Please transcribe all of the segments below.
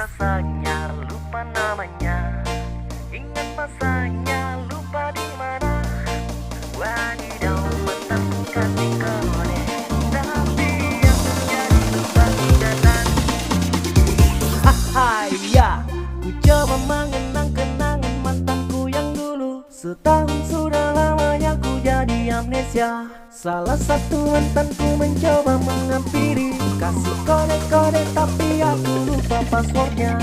rasanya lupa namanya, ingat masanya lupa di mana. Wadidaw, mantanku kasih kode, tapi aku jadi lupa ingatan. Hahaha, ku coba mengenang kenangan mantanku yang dulu. Setahun sudah lamanya ku jadi amnesia. Salah satu mantanku mencoba menghampiri, kasih kode-kode tapi aku lupa passwordnya.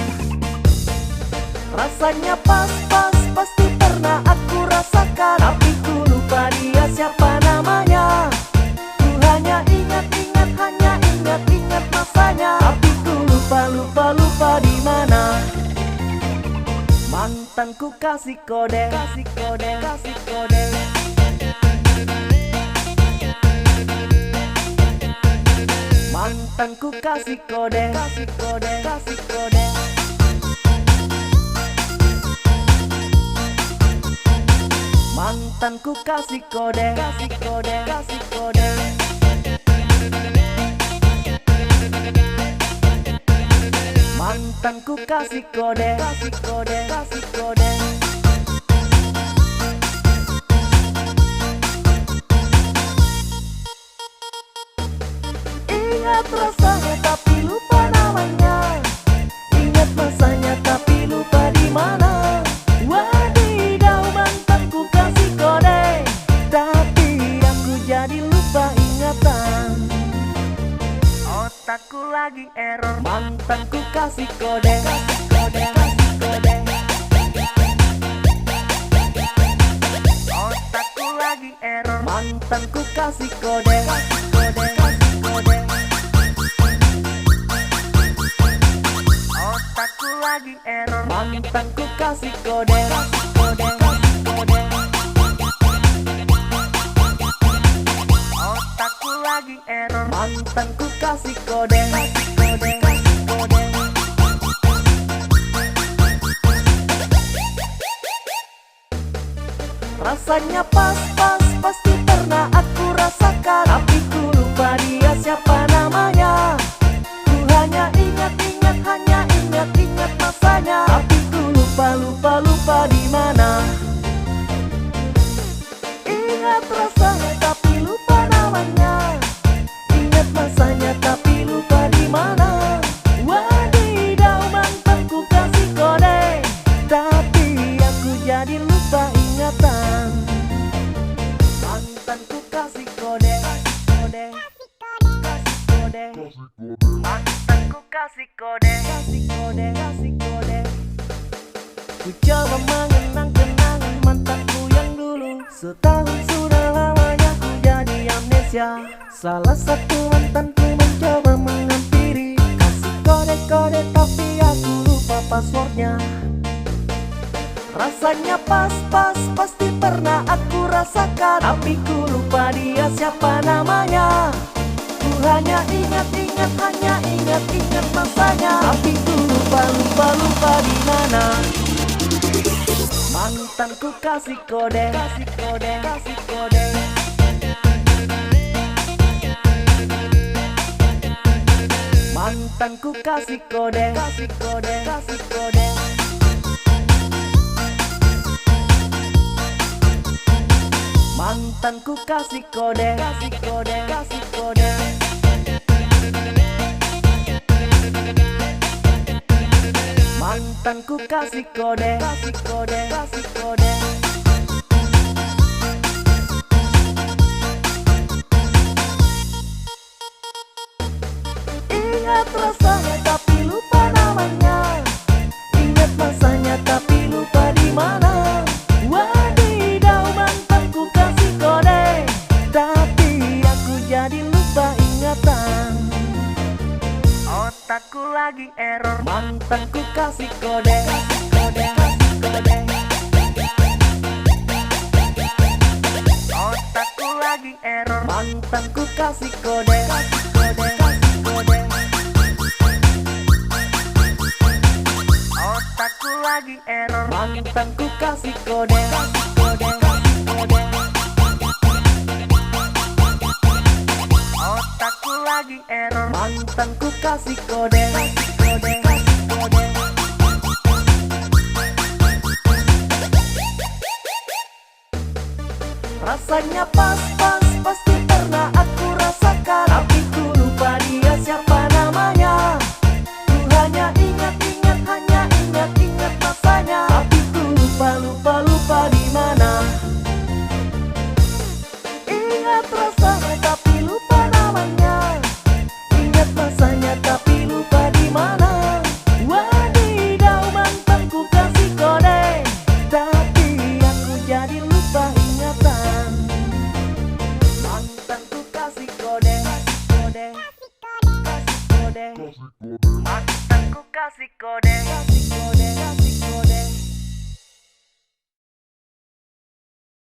Rasanya pas-pas, pasti pernah aku rasakan, tapi ku lupa dia siapa namanya. Ku hanya ingat-ingat, hanya ingat-ingat masanya, tapi ku lupa di mana. Mantanku kasih kode, kasih kode, kasih kode. Mantanku kasih kode, kasih kode, kasih kode. Mantanku kasih kode, kasih kode, kasih kode. Mantanku kasih kode, kasih kode, kasih kode. Ingat rasanya tapi lupa namanya, ingat masanya tapi lupa di mana. Wadidaw, mantanku kasih kode, tapi aku jadi lupa ingatan. Otakku lagi error, Mantanku kasih kode, kasih kode, kasih kode. otakku lagi error. Mantanku kasih kode, kasih kode, kasih kode. Otakku lagi error. Mantanku kasih kode, kasih kode, kasih kode. Otakku lagi error. Mantanku kasih kode, kasih kode, kasih kode. Rasanya pas-pas, pasti pernah aku rasakan, tapi ku lupa dia siapa namanya. Ku hanya ingat-ingat, hanya ingat-ingat masanya, tapi ku lupa di mana. Ingat rasanya tapi lupa namanya, ingat masanya tapi lupa di mana. Wadidaw, mantanku kasih kode, tapi aku jadi lupa ingatan. Mantanku kasih kode, kasih kode, kasih kode. Mantanku kasih kode. Kasih kode, kasih kode. Ku coba mengenang kenangan mantanku yang dulu. Setahun sudah lamanya ku jadi amnesia. Salah satu mantanku mencoba menghampiri, kasih kode-kode tapi aku lupa passwordnya. Rasanya pas-pas, pasti pernah aku rasakan, tapi ku lupa dia siapa namanya. Ku hanya ingat-ingat, hanya ingat-ingat masanya, tapi ku lupa di mana. Mantanku kasih kode, kasih kode, kasih kode. Mantanku kasih kode, kasih kode, kasih kode. Mantanku kasih kode, kasih kode, kasih kode. Mantanku kasih kode, kasih kode, kasih kode. Ingat rasanya tapi lupa namanya, ingat masanya tapi lupa di mana. Wadidaw, mantanku kasih kode, tapi aku jadi lupa ingatan. Otakku lagi error. Mantanku kasih kode, kasih kode, kasih kode. Otakku lagi error. Mantanku kasih kode, kasih kode, kasih kode. Otakku lagi error. Mantanku kasih kode, kasih kode, kasih kode. Otakku lagi error. Mantanku kasih kode, kasih kode, kasih kode. Rasanya pas-pas, pasti pernah aku rasakan. Tapi ku lupa dia siapa namanya. Ku hanya ingat-ingat, hanya ingat-ingat masanya. Tapi ku lupa di mana. Ingat rasanya tapi lupa namanya. Ingat masanya tapi lupa di mana. Wadidaw, mantanku kasih kode, tapi aku jadi lupa ingatan. Mantanku kasih kode, kasih kode, Mantanku kasih kode.